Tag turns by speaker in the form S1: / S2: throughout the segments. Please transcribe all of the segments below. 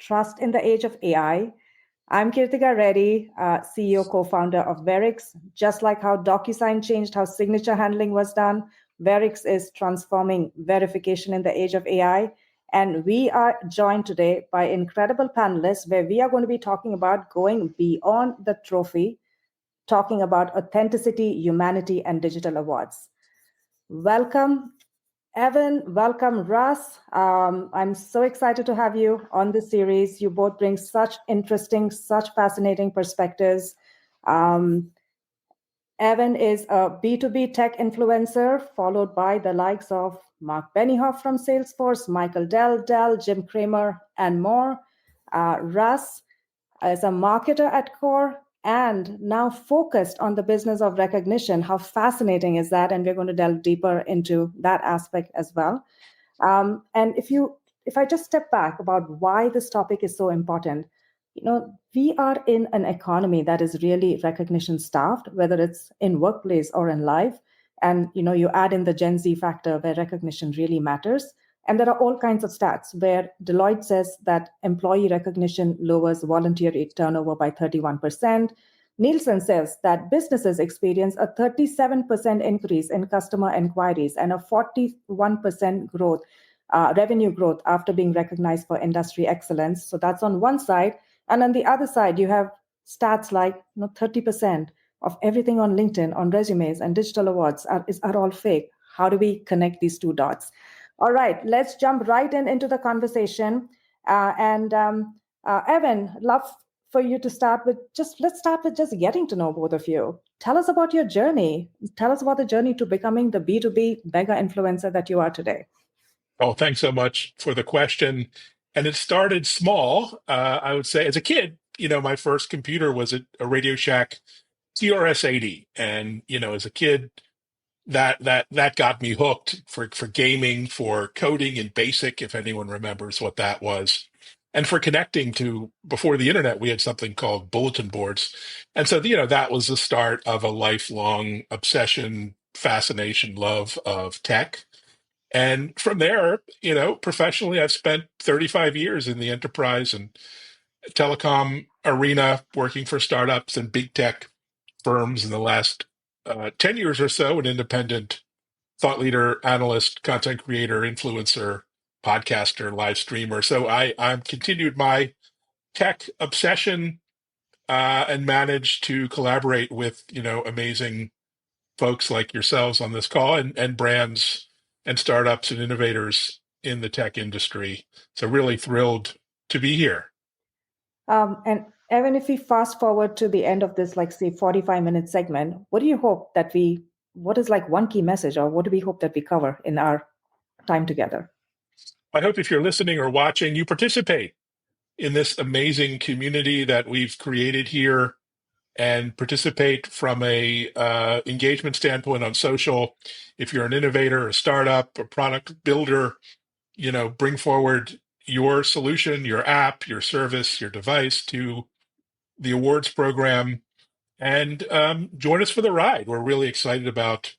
S1: Trust in the Age of AI. I'm Kirthiga Reddy, CEO, co-founder of Verix. Just like how DocuSign changed how signature handling was done, Verix is transforming verification in the age of AI. And we are joined today by incredible panelists where we are going to be talking about going beyond the trophy, talking about authenticity, humanity, and digital awards. Welcome, Evan. Welcome, Russ. I'm so excited to have you on this series. You both bring such interesting, such fascinating perspectives. Evan is a B2B tech influencer, followed by the likes of Mark Benioff from Salesforce, Michael Dell, Jim Cramer, and more. Russ is a marketer at core and now focused on the business of recognition. How fascinating is that? And we're going to delve deeper into that aspect as well. And if I just step back about why this topic is so important, we are in an economy that is really recognition staffed, whether it's in workplace or in life. And, you add in the Gen Z factor where recognition really matters. And there are all kinds of stats where Deloitte says that employee recognition lowers volunteer turnover by 31%. Nielsen says that businesses experience a 37% increase in customer inquiries and a 41% growth, revenue growth after being recognized for industry excellence. So that's on one side. And on the other side, you have stats like 30% of everything on LinkedIn, on resumes and digital awards are all fake. How do we connect these two dots? All right, let's jump right into the conversation. Evan, love for you to start with let's start with just getting to know both of you. Tell us about your journey. Tell us about the journey to becoming the B2B mega influencer that you are today.
S2: Oh, thanks so much for the question. And it started small. I would say as a kid, my first computer was a Radio Shack TRS-80. And, as a kid, that got me hooked for gaming, for coding in BASIC, if anyone remembers what that was. And for connecting to, before the internet, we had something called bulletin boards. And so, that was the start of a lifelong obsession, fascination, love of tech. And from there, professionally, I've spent 35 years in the enterprise and telecom arena, working for startups and big tech firms. In the last 10 years or so, an independent thought leader, analyst, content creator, influencer, podcaster, live streamer. So I've continued my tech obsession and managed to collaborate with, amazing folks like yourselves on this call and brands and startups and innovators in the tech industry. So really thrilled to be here.
S1: And Evan, if we fast forward to the end of this, say 45-minute segment, what do you hope what is one key message, or what do we hope that we cover in our time together?
S2: I hope if you're listening or watching, you participate in this amazing community that we've created here, and participate from a engagement standpoint on social. If you're an innovator, a startup, a product builder, bring forward your solution, your app, your service, your device to the awards program, and join us for the ride. We're really excited about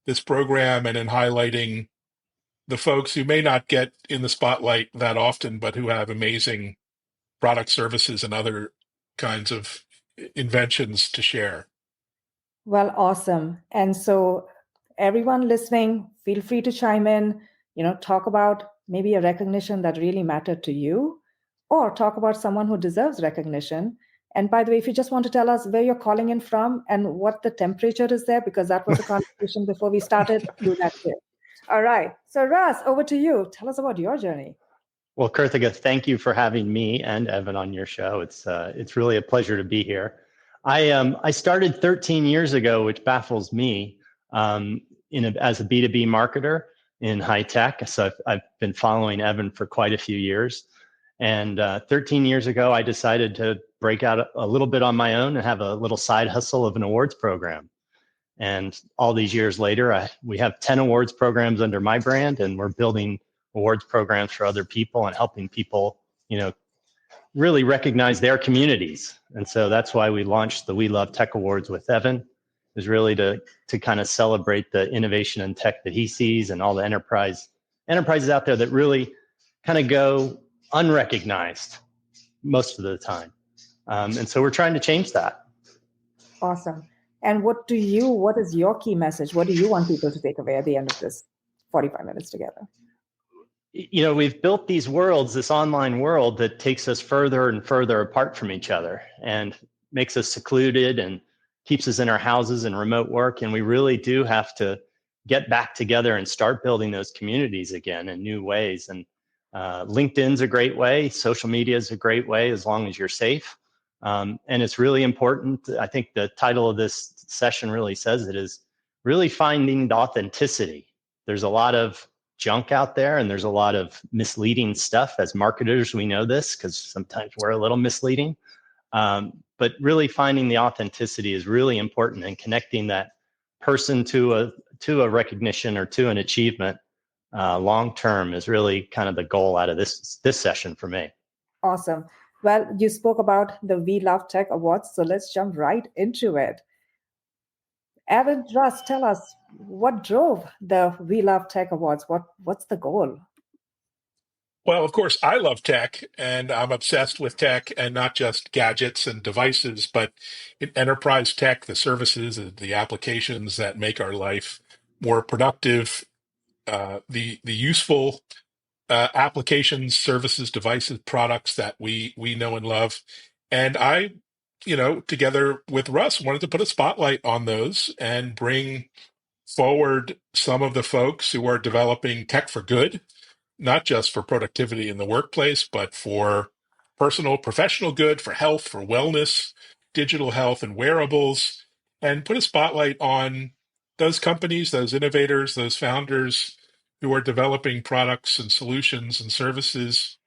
S2: this program and in highlighting the folks who may not get in the spotlight that often, but who have amazing product, services, and other kinds of inventions to share.
S1: Well, awesome. And so everyone listening, feel free to chime in, talk about maybe a recognition that really mattered to you, or talk about someone who deserves recognition. And by the way, if you just want to tell us where you're calling in from and what the temperature is there, because that was a conversation before we started, do that too. All right. So Russ, over to you. Tell us about your journey.
S3: Well, Kirthiga, thank you for having me and Evan on your show. It's really a pleasure to be here. I started 13 years ago, which baffles me, as a B2B marketer in high tech. So I've been following Evan for quite a few years. And 13 years ago, I decided to break out a little bit on my own and have a little side hustle of an awards program. And all these years later, we have 10 awards programs under my brand, and we're building awards programs for other people and helping people, really recognize their communities. And so that's why we launched the We Love Tech Awards with Evan, is really to kind of celebrate the innovation in tech that he sees, and all the enterprises out there that really kind of go unrecognized. most of the time. And so we're trying to change that.
S1: Awesome. And what is your key message? What do you want people to take away at the end of this 45 minutes together?
S3: We've built these worlds, this online world that takes us further and further apart from each other and makes us secluded and keeps us in our houses and remote work. And we really do have to get back together and start building those communities again in new ways. And LinkedIn's a great way. Social media is a great way, as long as you're safe. And it's really important. I think the title of this session really says it, is really finding the authenticity. There's a lot of junk out there, and there's a lot of misleading stuff. As marketers, we know this because sometimes we're a little misleading. But really finding the authenticity is really important, and connecting that person to a recognition or to an achievement long term is really kind of the goal out of this session for me.
S1: Awesome. Well, you spoke about the We Love Tech Awards, so let's jump right into it. Evan, Russ, tell us what drove the We Love Tech Awards. What's the goal?
S2: Well, of course, I love tech, and I'm obsessed with tech, and not just gadgets and devices, but in enterprise tech, the services, the applications that make our life more productive, the useful applications, services, devices, products that we know and love. And I, together with Russ, wanted to put a spotlight on those and bring forward some of the folks who are developing tech for good, not just for productivity in the workplace, but for personal, professional good, for health, for wellness, digital health, and wearables, and put a spotlight on those companies, those innovators, those founders who are developing products and solutions and services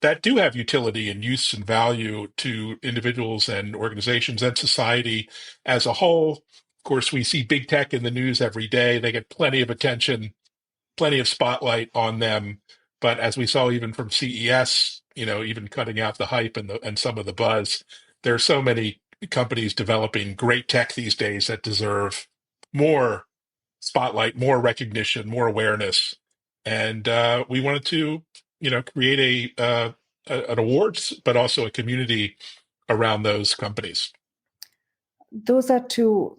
S2: that do have utility and use and value to individuals and organizations and society as a whole. Of course, we see big tech in the news every day. They get plenty of attention, plenty of spotlight on them. But as we saw even from CES, even cutting out the hype and some of the buzz, there are so many companies developing great tech these days that deserve more spotlight, more recognition, more awareness. And we wanted to, create an awards, but also a community around those companies.
S1: Those are two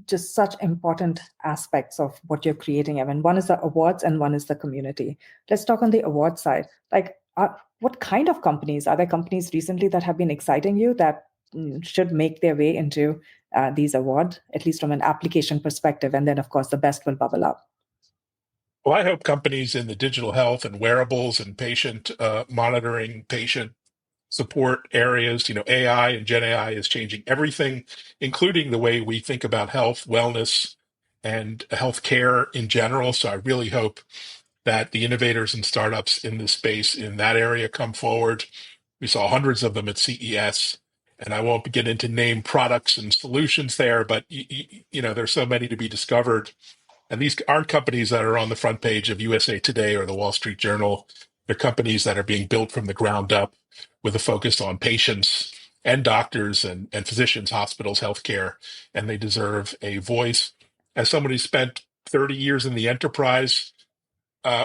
S1: just such important aspects of what you're creating, Evan. One is the awards and one is the community. Let's talk on the award side. What kind of companies? Are there companies recently that have been exciting you that should make their way into these awards, at least from an application perspective? And then, of course, the best will bubble up.
S2: Well, I hope companies in the digital health and wearables and patient monitoring, patient support areas, AI and Gen AI is changing everything, including the way we think about health, wellness, and healthcare in general. So I really hope that the innovators and startups in this space in that area come forward. We saw hundreds of them at CES, and I won't get into name products and solutions there, but there's so many to be discovered. And these aren't companies that are on the front page of USA Today or the Wall Street Journal. They're companies that are being built from the ground up with a focus on patients and doctors and physicians, hospitals, healthcare, and they deserve a voice. As someone who spent 30 years in the enterprise,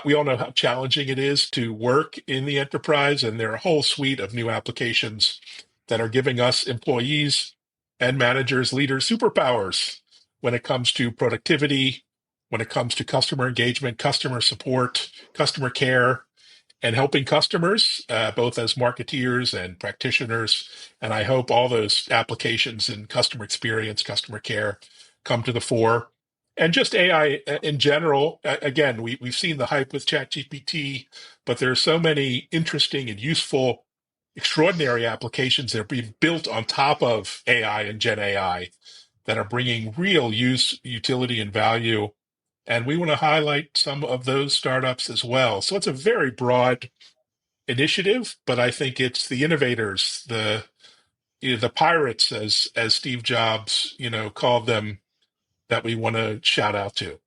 S2: we all know how challenging it is to work in the enterprise, and there are a whole suite of new applications that are giving us employees and managers, leaders, superpowers when it comes to productivity, when it comes to customer engagement, customer support, customer care, and helping customers, both as marketeers and practitioners. And I hope all those applications in customer experience, customer care come to the fore. And just AI in general, again, we've seen the hype with ChatGPT, but there are so many interesting and useful, extraordinary applications that are being built on top of AI and Gen AI that are bringing real use, utility, and value. And we want to highlight some of those startups as well. So it's a very broad initiative, but I think it's the innovators, the pirates, as Steve Jobs, called them, that we want to shout out to.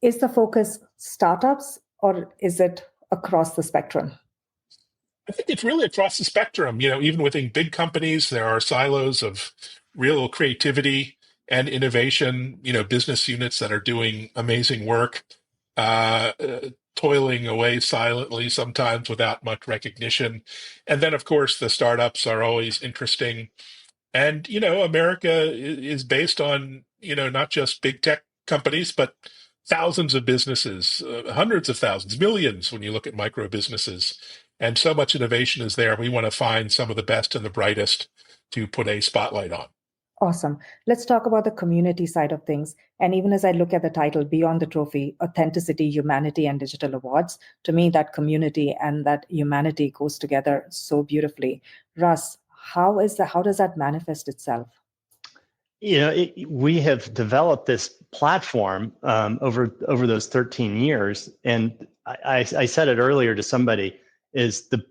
S1: Is the focus startups or is it across the spectrum?
S2: I think it's really across the spectrum. Even within big companies, there are silos of real creativity and innovation, business units that are doing amazing work. toiling away silently, sometimes without much recognition. And then, of course, the startups are always interesting. And, America is based on, not just big tech companies, but thousands of businesses, hundreds of thousands, millions when you look at micro businesses. And so much innovation is there. We want to find some of the best and the brightest to put a spotlight on.
S1: Awesome. Let's talk about the community side of things. And even as I look at the title, Beyond the Trophy, Authenticity, Humanity, and Digital Awards, to me, that community and that humanity goes together so beautifully. Russ, how does that manifest itself?
S3: We have developed this platform over those 13 years, and I said it earlier to somebody, is the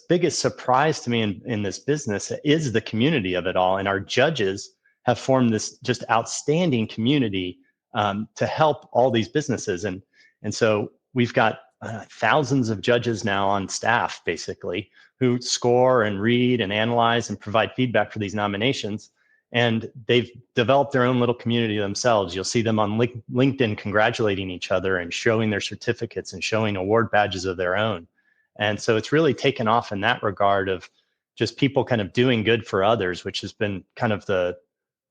S3: biggest surprise to me in this business is the community of it all, and our judges have formed this just outstanding community to help all these businesses, and so we've got thousands of judges now on staff, basically, who score and read and analyze and provide feedback for these nominations. And they've developed their own little community themselves. You'll see them on LinkedIn congratulating each other and showing their certificates and showing award badges of their own. And so it's really taken off in that regard of just people kind of doing good for others, which has been kind of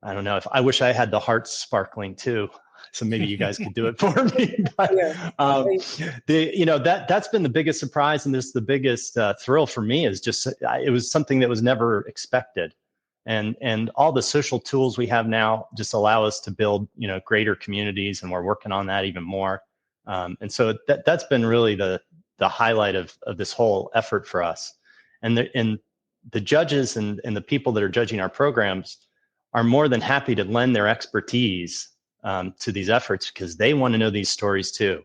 S3: I don't know, if I wish I had the heart sparkling too. So maybe you guys could do it for me. But that's been the biggest surprise, and the biggest thrill for me is just it was something that was never expected. And all the social tools we have now just allow us to build, greater communities, and we're working on that even more. And so that's been really the highlight of this whole effort for us. And the judges and the people that are judging our programs are more than happy to lend their expertise to these efforts, because they want to know these stories too.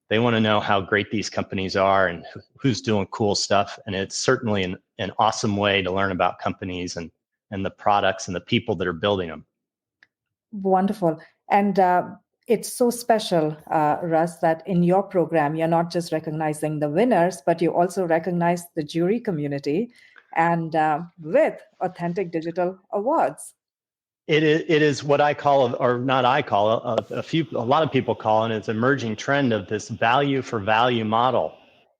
S3: They want to know how great these companies are and who's doing cool stuff. And it's certainly an awesome way to learn about companies and the products and the people that are building them.
S1: Wonderful. And it's so special, Russ, that in your program, you're not just recognizing the winners, but you also recognize the jury community, and with Authentic Digital Awards.
S3: It is what I call, or not I call, a lot of people call it, it's an emerging trend of this value for value model,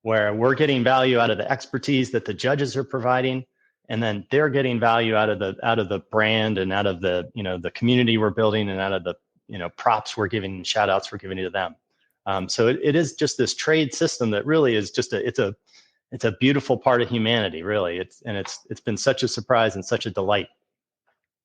S3: where we're getting value out of the expertise that the judges are providing, and then they're getting value out of the brand and out of the the community we're building, and out of the props we're giving and shout outs we're giving to them. So it is just this trade system that really is just it's a beautiful part of humanity, really. It's been such a surprise and such a delight.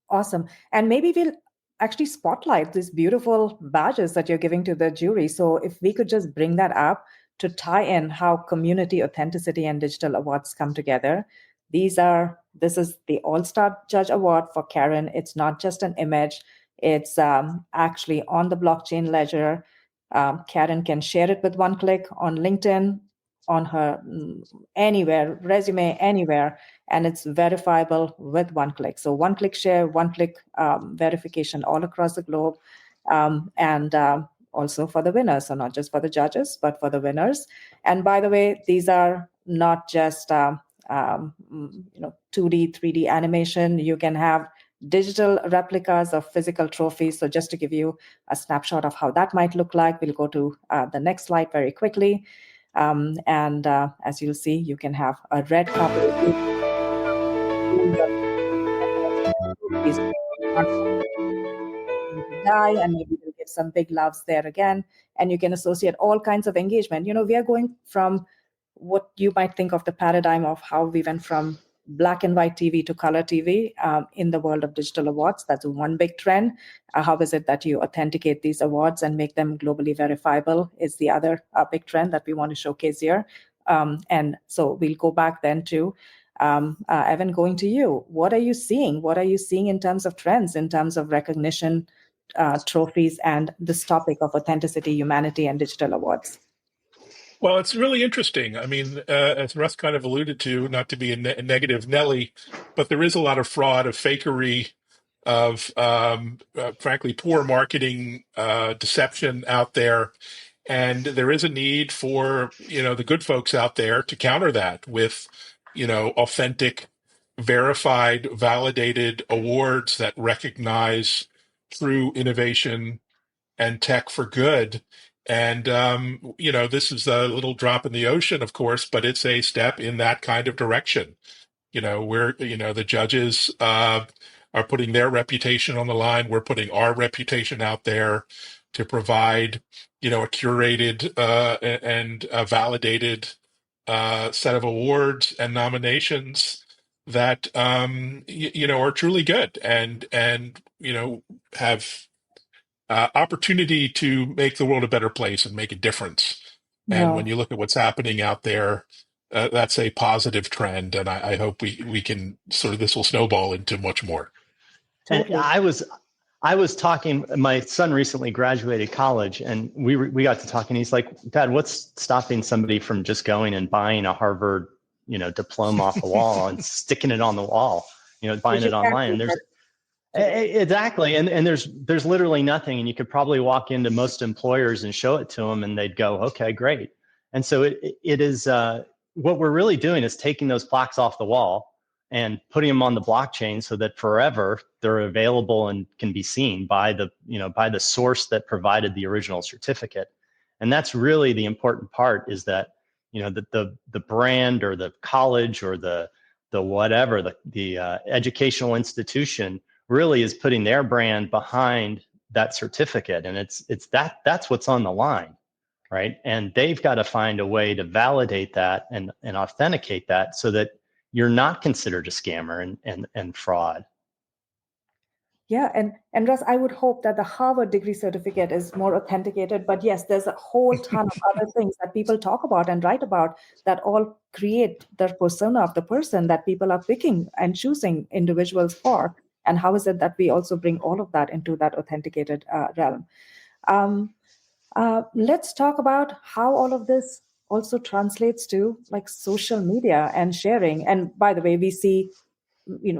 S1: Awesome. And maybe we'll actually spotlight these beautiful badges that you're giving to the jury. So if we could just bring that up to tie in how community, authenticity, and digital awards come together. This is the All-Star Judge Award for Karen. It's not just an image. It's actually on the blockchain ledger. Karen can share it with one click on LinkedIn, on her anywhere, resume, anywhere, and it's verifiable with one click. So one click share, one click verification all across the globe. And also for the winners. So not just for the judges, but for the winners. And by the way, these are not just 2D, 3D animation. You can have digital replicas of physical trophies. So just to give you a snapshot of how that might look like, we'll go to the next slide very quickly. And as you'll see, you can have a red carpet. Die, and maybe we'll give some big loves there again, and you can associate all kinds of engagement. We are going from what you might think of the paradigm of how we went from black and white TV to color TV in the world of digital awards. That's one big trend. How is it that you authenticate these awards and make them globally verifiable is the other big trend that we want to showcase here. And so we'll go back then to Evan, going to you. What are you seeing? What are you seeing in terms of trends, in terms of recognition, trophies, and this topic of authenticity, humanity, and digital awards?
S2: Well, it's really interesting. I mean, as Russ kind of alluded to, not to be a negative Nelly, but there is a lot of fraud, of fakery, of frankly poor marketing, deception out there, and there is a need for the good folks out there to counter that with authentic, verified, validated awards that recognize true innovation and tech for good. And, this is a little drop in the ocean, of course, but it's a step in that kind of direction. Where, the judges are putting their reputation on the line. We're putting our reputation out there to provide, a curated and a validated set of awards and nominations that, are truly good and have opportunity to make the world a better place and make a difference. And when
S1: No.
S2: you look at what's happening out there, that's a positive trend, and I hope we can sort of this will snowball into much more.
S3: And
S1: Totally.
S3: I was talking. My son recently graduated college, and we got to talking. He's like, "Dad, what's stopping somebody from just going and buying a Harvard, diploma off the wall and sticking it on the wall, buying
S1: Which you
S3: it
S1: can't
S3: online?"
S1: do
S3: And there's
S1: that today.
S3: exactly, and there's literally nothing, and you could probably walk into most employers and show it to them, and they'd go, "Okay, great." And so it is what we're really doing is taking those plaques off the wall and putting them on the blockchain so that forever they're available and can be seen by the source that provided the original certificate. And that's really the important part, is that the brand or the college or the whatever the educational institution really is putting their brand behind that certificate, and that's what's on the line, right? And they've got to find a way to validate that and authenticate that so that you're not considered a scammer and fraud.
S1: Yeah, and Russ, I would hope that the Harvard degree certificate is more authenticated. But yes, there's a whole ton of other things that people talk about and write about that all create the persona of the person that people are picking and choosing individuals for. And how is it that we also bring all of that into that authenticated realm? Um, let's talk about how all of this also translates to like social media and sharing. And by the way, we see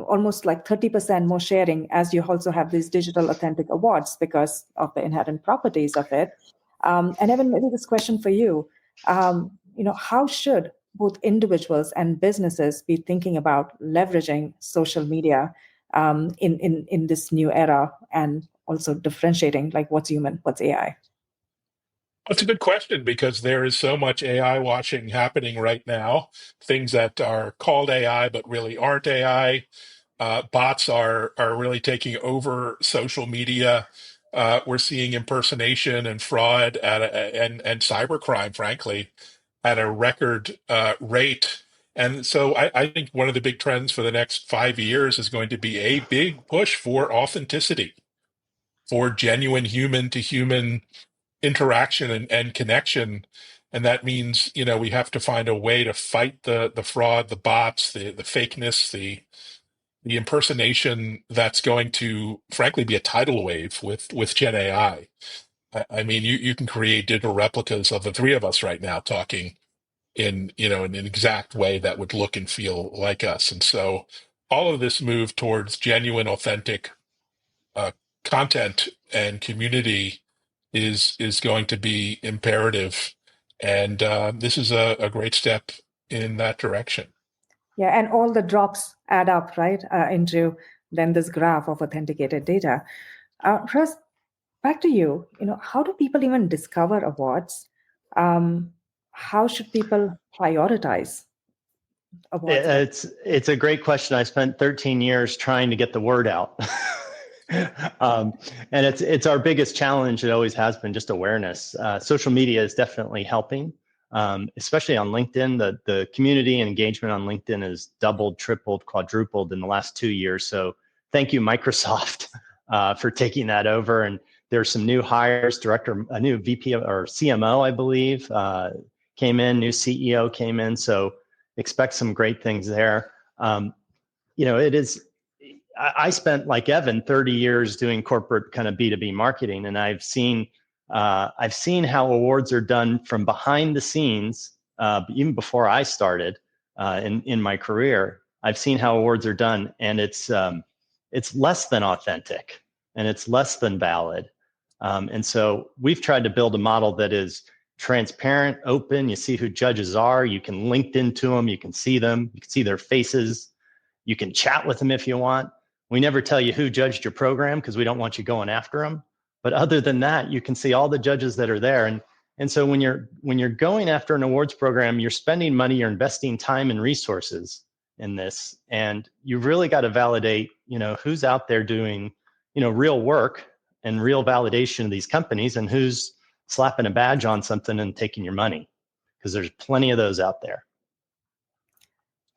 S1: almost like 30% more sharing as you also have these digital authentic awards because of the inherent properties of it. And Evan, maybe this question for you. How should both individuals and businesses be thinking about leveraging social media in this new era, and also differentiating like what's human, what's AI?
S2: That's a good question, because there is so much AI washing happening right now. Things that are called AI but really aren't AI. Bots are really taking over social media. We're seeing impersonation and fraud and cybercrime, frankly, at a record rate. And so I think one of the big trends for the next 5 years is going to be a big push for authenticity, for genuine human to human interaction and connection. And that means, we have to find a way to fight the fraud, the bots, the fakeness, the impersonation that's going to, frankly, be a tidal wave with Gen AI. I mean, you can create digital replicas of the three of us right now talking in an exact way that would look and feel like us. And so all of this move towards genuine, authentic uh, content and community is going to be imperative. And this is a great step in that direction.
S1: Yeah, and all the drops add up, right, into then this graph of authenticated data. Russ, back to you. How do people even discover awards? How should people prioritize awards?
S3: It's a great question. I spent 13 years trying to get the word out. And it's our biggest challenge. It always has been, just awareness. Social media is definitely helping, especially on LinkedIn. The community and engagement on LinkedIn has doubled, tripled, quadrupled in the last 2 years. So thank you, Microsoft, for taking that over. And there's some new hires, a new VP or CMO, I believe, came in, new CEO came in. So expect some great things there. It is. I spent, like Evan, 30 years doing corporate kind of B2B marketing, and I've seen how awards are done from behind the scenes, even before I started in my career. I've seen how awards are done, and it's less than authentic, and it's less than valid. And so we've tried to build a model that is transparent, open. You see who judges are. You can LinkedIn to them. You can see them. You can see their faces. You can chat with them if you want. We never tell you who judged your program because we don't want you going after them. But other than that, you can see all the judges that are there. And And so when you're going after an awards program, you're spending money, you're investing time and resources in this, and you've really got to validate, who's out there doing, real work and real validation of these companies, and who's slapping a badge on something and taking your money, because there's plenty of those out there.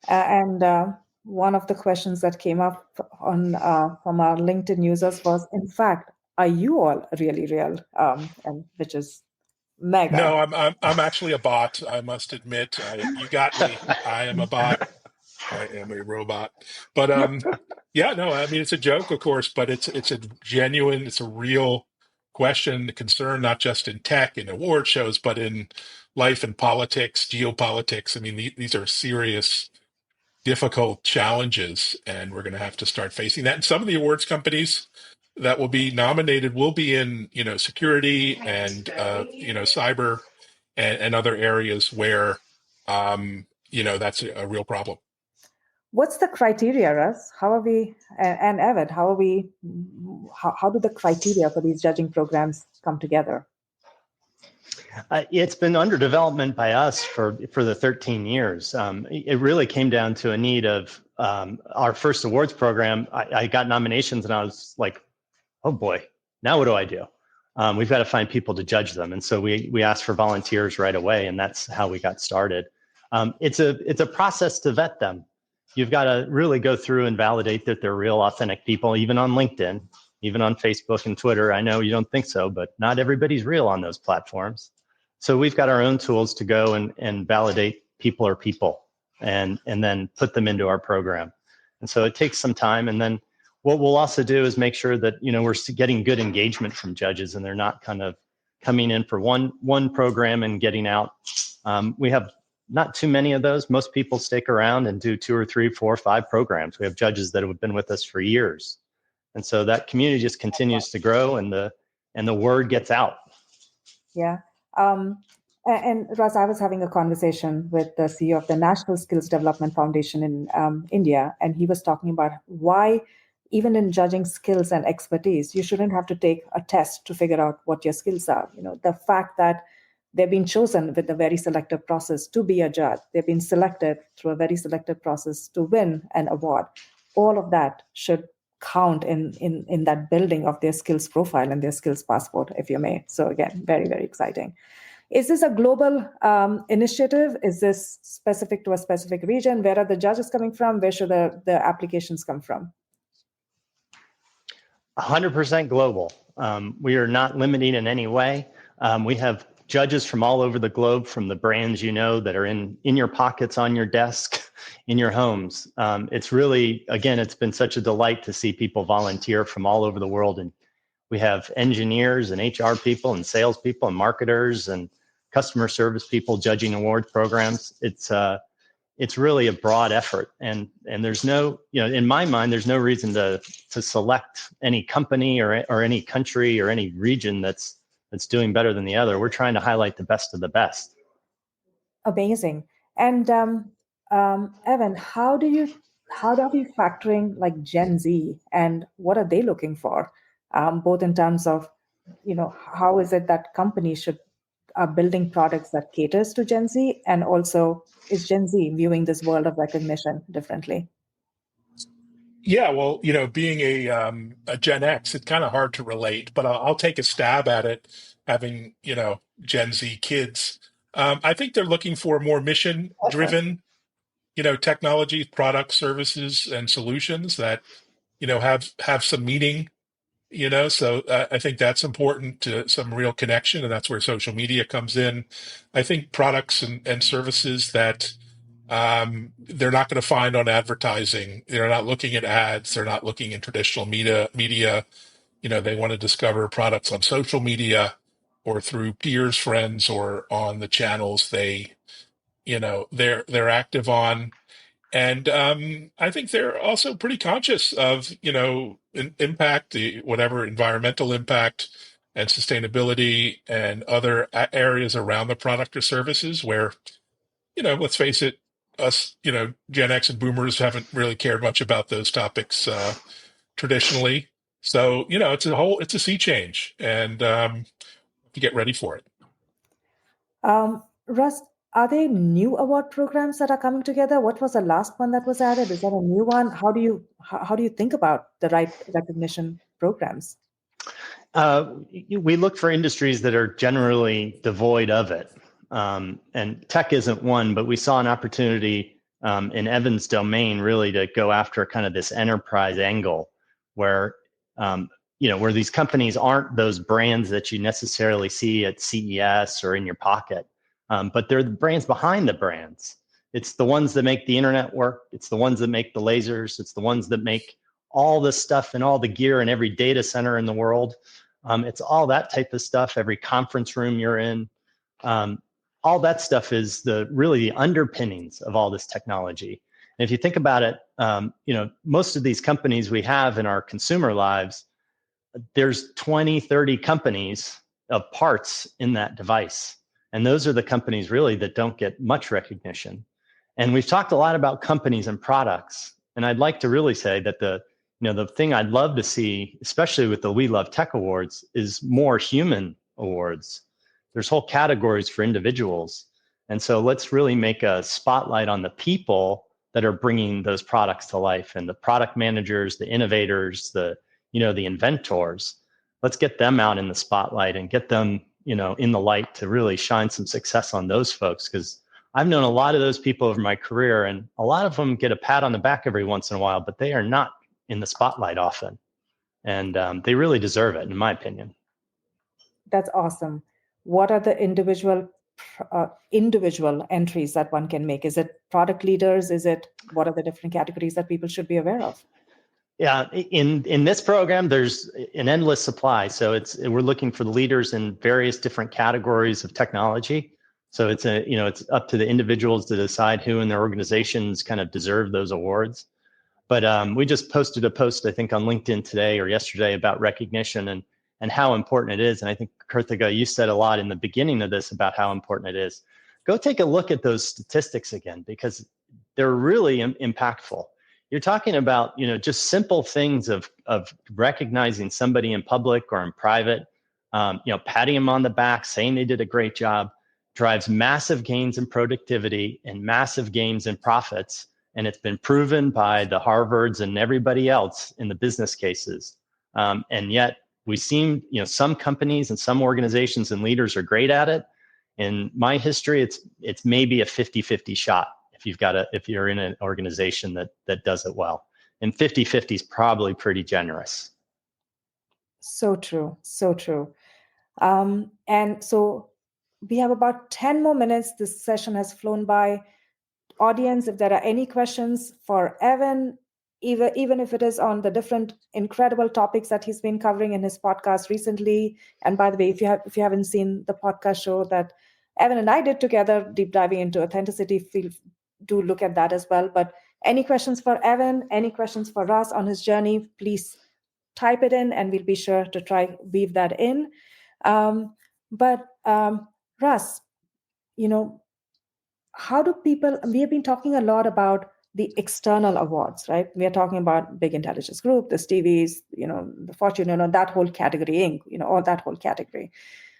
S1: And one of the questions that came up on from our LinkedIn users was, in fact, are you all really real? And which is mega.
S2: No, I'm actually a bot. I must admit. You got me. I am a bot. I am a robot. But yeah, no, I mean it's a joke, of course, but it's a genuine, it's a real question, concern, not just in tech and award shows, but in life and politics, geopolitics. I mean, these are serious, difficult challenges, and we're going to have to start facing that. And some of the awards companies that will be nominated will be in, security and cyber and other areas where that's a real problem.
S1: What's the criteria, Russ? How are we, and Evan, how do the criteria for these judging programs come together?
S3: It's been under development by us for the 13 years. It really came down to a need of our first awards program. I got nominations and I was like, oh boy, now what do I do? We've got to find people to judge them. And so we asked for volunteers right away, and that's how we got started. It's a process to vet them. You've got to really go through and validate that they're real, authentic people, even on LinkedIn, even on Facebook and Twitter. I know you don't think so, but not everybody's real on those platforms. So we've got our own tools to go and validate people are people, and then put them into our program. And so it takes some time. And then what we'll also do is make sure that, we're getting good engagement from judges, and they're not kind of coming in for one program and getting out. We have not too many of those. Most people stick around and do 2 or 3, 4, 5 programs. We have judges that have been with us for years. And so that community just continues to grow, and the word gets out.
S1: Yeah. And Russ, I was having a conversation with the CEO of the National Skills Development Foundation in India, and he was talking about why, even in judging skills and expertise, you shouldn't have to take a test to figure out what your skills are. The fact that they've been chosen with a very selective process to be a judge, they've been selected through a very selective process to win an award. All of that should count in that building of their skills profile and their skills passport, if you may. So again, very, very exciting. Is this a global initiative? Is this specific to a specific region? Where are the judges coming from? Where should the applications come from?
S3: 100% global. We are not limiting in any way. We have judges from all over the globe, from the brands that are in your pockets, on your desk, in your homes. It's really, again, it's been such a delight to see people volunteer from all over the world. And we have engineers and HR people and salespeople and marketers and customer service people judging award programs. It's really a broad effort, and there's no, in my mind, there's no reason to select any company or any country or any region that's doing better than the other. We're trying to highlight the best of the best.
S1: Amazing. And Evan, how are we factoring like Gen Z, and what are they looking for, both in terms of, how is it that companies are building products that caters to Gen Z, and also is Gen Z viewing this world of recognition differently?
S2: Yeah, well, being a Gen X, it's kind of hard to relate, but I'll take a stab at it, having, Gen Z kids. I think they're looking for more mission-driven, technology, products, services, and solutions that, have some meaning, so I think that's important, to some real connection, and that's where social media comes in. I think products and services that they're not going to find on advertising. They're not looking at ads. They're not looking in traditional media. They want to discover products on social media or through peers, friends, or on the channels they're active on. And I think they're also pretty conscious of, impact, whatever environmental impact and sustainability and other areas around the product or services where, let's face it, us, Gen X and boomers haven't really cared much about those topics traditionally. So, it's a sea change, and to get ready for it.
S1: Russ, are there new award programs that are coming together? What was the last one that was added? Is that a new one? How do you think about the right recognition programs?
S3: We look for industries that are generally devoid of it. And tech isn't one, but we saw an opportunity in Evan's domain really to go after kind of this enterprise angle where, where these companies aren't those brands that you necessarily see at CES or in your pocket, but they're the brands behind the brands. It's the ones that make the internet work. It's the ones that make the lasers. It's the ones that make all the stuff and all the gear in every data center in the world. It's all that type of stuff. Every conference room you're in, all that stuff is really the underpinnings of all this technology. And if you think about it, most of these companies we have in our consumer lives, there's 20, 30 companies of parts in that device. And those are the companies really that don't get much recognition. And we've talked a lot about companies and products. And I'd like to really say that the thing I'd love to see, especially with the We Love Tech Awards, is more human awards. There's whole categories for individuals. And so let's really make a spotlight on the people that are bringing those products to life, and the product managers, the innovators, the inventors. Let's get them out in the spotlight and get them, in the light to really shine some success on those folks. Because I've known a lot of those people over my career, and a lot of them get a pat on the back every once in a while, but they are not in the spotlight often. And they really deserve it, in my opinion.
S1: That's awesome. What are the individual entries that one can make? Is it product leaders? What are the different categories that people should be aware of?
S3: Yeah, in this program, there's an endless supply. So we're looking for the leaders in various different categories of technology. So it's up to the individuals to decide who in their organizations kind of deserve those awards. But we just posted a post, I think, on LinkedIn today or yesterday about recognition and how important it is. And I think, Kirthiga, you said a lot in the beginning of this about how important it is. Go take a look at those statistics again, because they're really impactful. You're talking about, just simple things of recognizing somebody in public or in private, patting them on the back, saying they did a great job, drives massive gains in productivity and massive gains in profits. And it's been proven by the Harvards and everybody else in the business cases. And yet we seem, some companies and some organizations and leaders are great at it. In my history, it's maybe a 50-50 shot if you're in an organization that does it well. And 50-50 is probably pretty generous.
S1: So true. So true. And so we have about 10 more minutes. This session has flown by. Audience, if there are any questions for Evan, even if it is on the different incredible topics that he's been covering in his podcast recently. And by the way, if you haven't seen the podcast show that Evan and I did together, deep diving into authenticity, do look at that as well. But any questions for Evan, any questions for Russ on his journey, please type it in and we'll be sure to try weave that in. But Russ, how do people, we have been talking a lot about the external awards, right? We are talking about Big Intelligence Group, the Stevies, the Fortune, that whole category, Inc., or that whole category.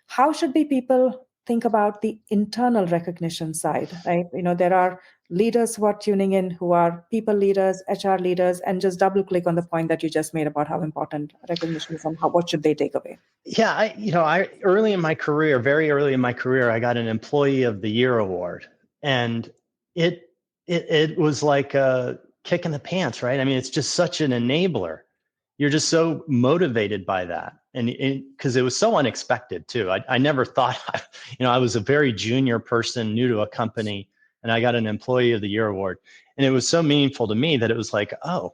S1: How should people think about the internal recognition side, right? There are leaders who are tuning in, who are people leaders, HR leaders, and just double click on the point that you just made about how important recognition is and what should they take away?
S3: Yeah, I early in my career, very early in my career, I got an Employee of the Year award. And it was like a kick in the pants, right? I mean, it's just such an enabler. You're just so motivated by that. And because it was so unexpected too. I never thought, I was a very junior person, new to a company, and I got an Employee of the Year award. And it was so meaningful to me that it was like, oh,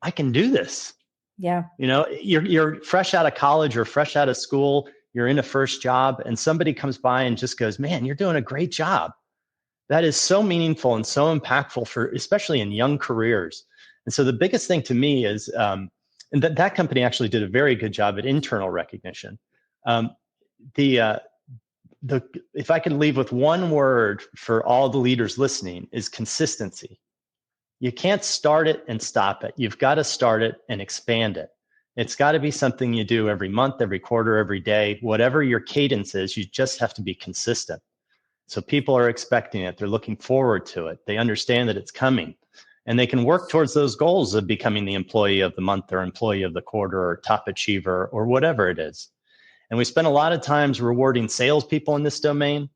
S3: I can do this.
S1: Yeah.
S3: You're fresh out of college or fresh out of school, you're in a first job, and somebody comes by and just goes, man, you're doing a great job. That is so meaningful and so impactful especially in young careers. And so the biggest thing to me is, and that company actually did a very good job at internal recognition. If I could leave with one word for all the leaders listening, is consistency. You can't start it and stop it. You've got to start it and expand it. It's got to be something you do every month, every quarter, every day, whatever your cadence is. You just have to be consistent. So people are expecting it. They're looking forward to it. They understand that it's coming. And they can work towards those goals of becoming the employee of the month or employee of the quarter or top achiever or whatever it is. And we spend a lot of times rewarding salespeople in this domain.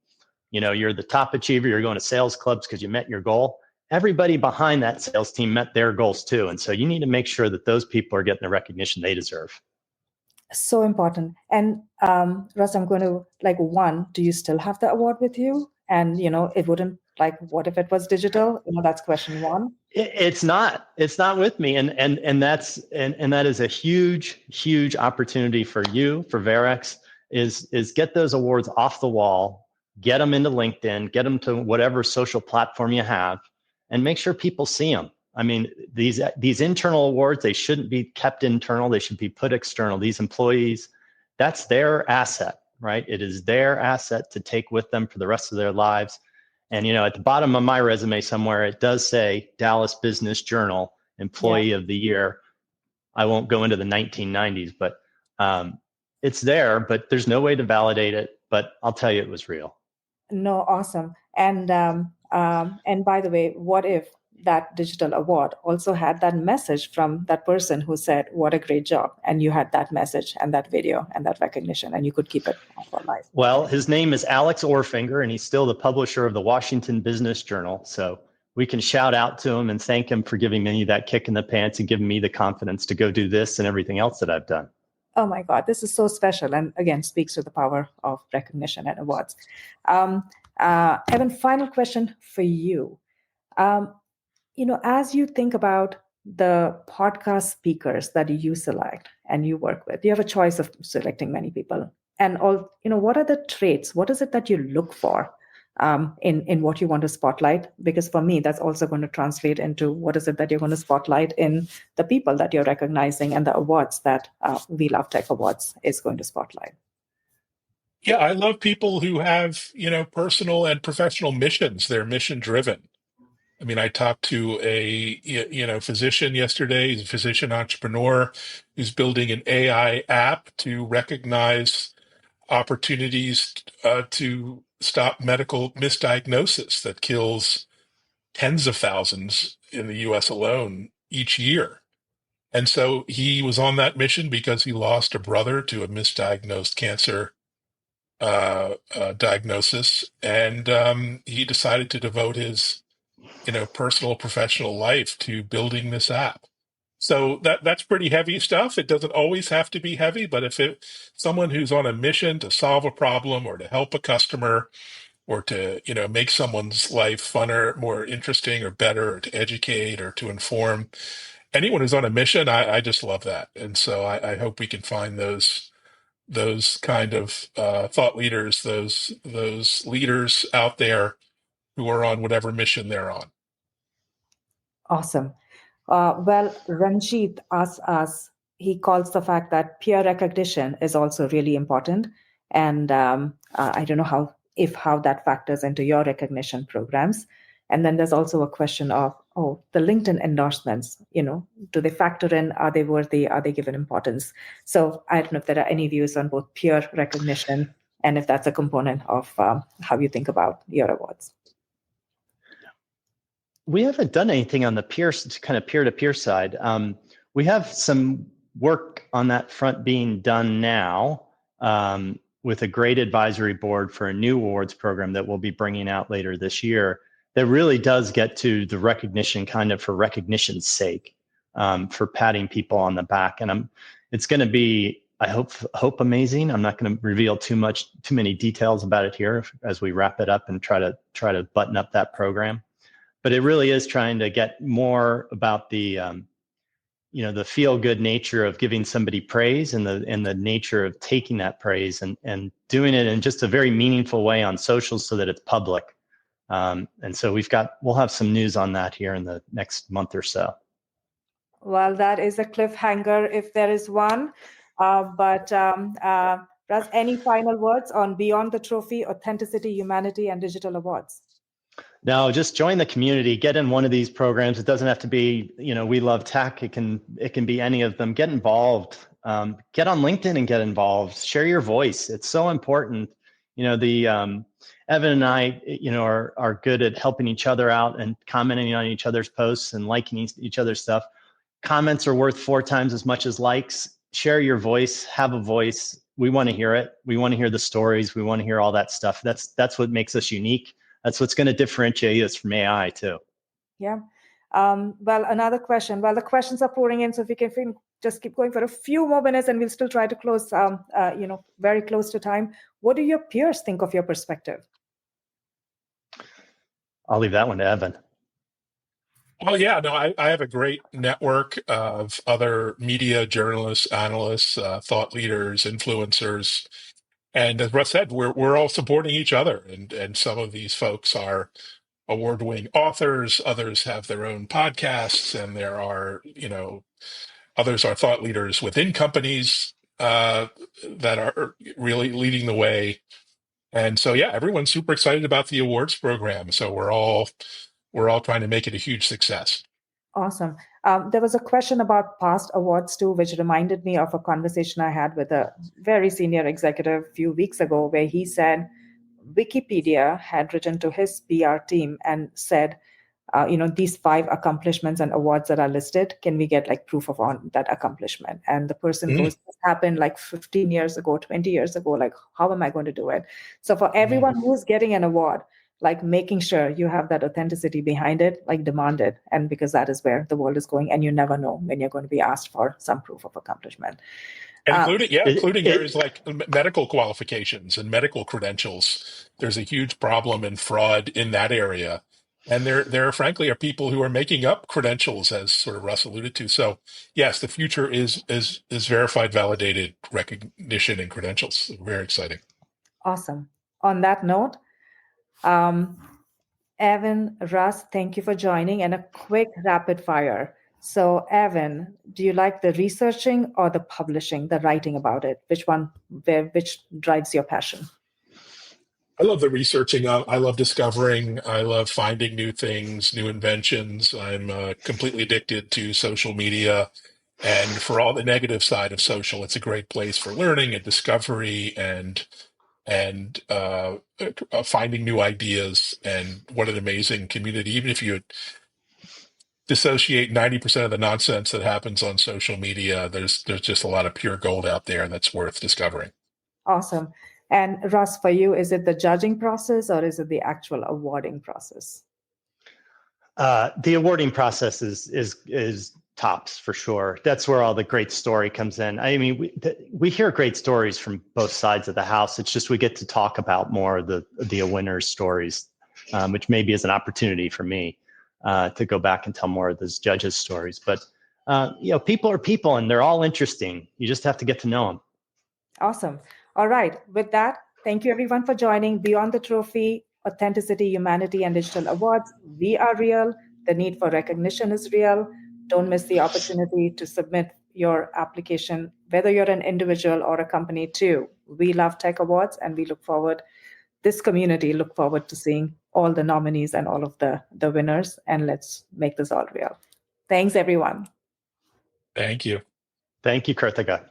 S3: You know, you're the top achiever, you're going to sales clubs because you met your goal. Everybody behind that sales team met their goals too. And so you need to make sure that those people are getting the recognition they deserve.
S1: So important. And Russ, I'm going to do you still have the award with you? And, it wouldn't what if it was digital? That's question one.
S3: It's not with me. And that is a huge opportunity for you, for Verix, is get those awards off the wall, get them into LinkedIn, get them to whatever social platform you have, and make sure people see them. I mean, these internal awards, they shouldn't be kept internal. They should be put external. These employees, that's their asset, right? It is their asset to take with them for the rest of their lives. And, at the bottom of my resume somewhere, it does say Dallas Business Journal Employee of the Year. I won't go into the 1990s, but it's there, but there's no way to validate it. But I'll tell you, it was real.
S1: No, awesome. And by the way, what if that digital award also had that message from that person who said, "What a great job," and you had that message and that video and that recognition, and you could keep it for life?
S3: Well, his name is Alex Orfinger, and he's still the publisher of the Washington Business Journal. So we can shout out to him and thank him for giving me that kick in the pants and giving me the confidence to go do this and everything else that I've done.
S1: Oh my God, this is so special, and again, speaks to the power of recognition and awards. Evan, final question for you. As you think about the podcast speakers that you select and you work with, you have a choice of selecting many people. And what are the traits? What is it that you look for in what you want to spotlight? Because for me, that's also going to translate into what is it that you're going to spotlight in the people that you're recognizing and the awards that We Love Tech Awards is going to spotlight.
S2: Yeah, I love people who have, personal and professional missions. They're mission driven. I mean, I talked to a physician yesterday. He's a physician entrepreneur who's building an AI app to recognize opportunities to stop medical misdiagnosis that kills tens of thousands in the U.S. alone each year. And so he was on that mission because he lost a brother to a misdiagnosed cancer diagnosis, and he decided to devote his personal professional life to building this app. So that's pretty heavy stuff. It doesn't always have to be heavy, but if someone who's on a mission to solve a problem or to help a customer or to make someone's life funner, more interesting or better, or to educate or to inform, anyone who's on a mission, I just love that. And so I hope we can find those kind of thought leaders, those leaders out there who are on whatever mission they're on.
S1: Awesome. Well, Ranjit asks us, he calls the fact that peer recognition is also really important. And I don't know how that factors into your recognition programs. And then there's also a question of, the LinkedIn endorsements, do they factor in? Are they worthy? Are they given importance? So I don't know if there are any views on both peer recognition and if that's a component of how you think about your awards.
S3: We haven't done anything on the peer-to-peer side. We have some work on that front being done now with a great advisory board for a new awards program that we'll be bringing out later this year that really does get to the recognition kind of for recognition's sake, for patting people on the back. And it's going to be, I hope amazing. I'm not going to reveal too many details about it here as we wrap it up and try to button up that program. But it really is trying to get more about the feel-good nature of giving somebody praise and the nature of taking that praise and doing it in just a very meaningful way on socials so that it's public. And so we'll have some news on that here in the next month or so.
S1: Well, that is a cliffhanger if there is one. But Russ, any final words on Beyond the Trophy, Authenticity, Humanity, and Digital Awards?
S3: No, just join the community. Get in one of these programs. It doesn't have to be, We Love Tech. It can be any of them. Get involved. Get on LinkedIn and get involved. Share your voice. It's so important. Evan and I, are good at helping each other out and commenting on each other's posts and liking each other's stuff. Comments are worth 4 times as much as likes. Share your voice, have a voice. We want to hear it. We want to hear the stories. We want to hear all that stuff. That's what makes us unique. That's what's going to differentiate us from AI too.
S1: Yeah. Well, another question. Well, the questions are pouring in, so if we can just keep going for a few more minutes, and we'll still try to close, very close to time. What do your peers think of your perspective?
S3: I'll leave that one to Evan.
S2: Well, yeah, no, I have a great network of other media journalists, analysts, thought leaders, influencers. And as Russ said, we're all supporting each other. And some of these folks are award-winning authors, others have their own podcasts, and there are, others are thought leaders within companies that are really leading the way. And so, yeah, everyone's super excited about the awards program. So we're all trying to make it a huge success.
S1: Awesome. There was a question about past awards too, which reminded me of a conversation I had with a very senior executive a few weeks ago, where he said Wikipedia had written to his PR team and said, these 5 accomplishments and awards that are listed, can we get like proof of on that accomplishment? And the person goes, this happened like 15 years ago, 20 years ago, like, how am I going to do it? So for everyone who's getting an award, like making sure you have that authenticity behind it, like demand it. And because that is where the world is going, and you never know when you're going to be asked for some proof of accomplishment.
S2: Including areas like medical qualifications and medical credentials. There's a huge problem in fraud in that area. And there frankly are people who are making up credentials, as sort of Russ alluded to. So yes, the future is verified, validated recognition and credentials. Very exciting.
S1: Awesome. On that note, Evan, Russ, thank you for joining, and a quick rapid fire. So Evan, do you like the researching or the publishing, the writing about it? Which drives your passion?
S2: I love the researching. I love discovering. I love finding new things, new inventions. I'm completely addicted to social media. And for all the negative side of social, it's a great place for learning and discovery and finding new ideas. And what an amazing community. Even if you dissociate 90% of the nonsense that happens on social media, there's just a lot of pure gold out there that's worth discovering.
S1: Awesome. And Russ, for you, is it the judging process or is it the actual awarding process?
S3: The awarding process is tops for sure. That's where all the great story comes in. I mean, we hear great stories from both sides of the house. It's just we get to talk about more of the winners' stories, which maybe is an opportunity for me to go back and tell more of those judges' stories. But people are people, and they're all interesting. You just have to get to know them.
S1: Awesome. All right. With that, thank you everyone for joining Beyond the Trophy, Authenticity, Humanity, and Digital Awards. We are real. The need for recognition is real. Don't miss the opportunity to submit your application, whether you're an individual or a company too. We love Tech Awards, and this community look forward to seeing all the nominees and all of the winners, and let's make this all real. Thanks, everyone.
S2: Thank you.
S3: Thank you, Kirthiga.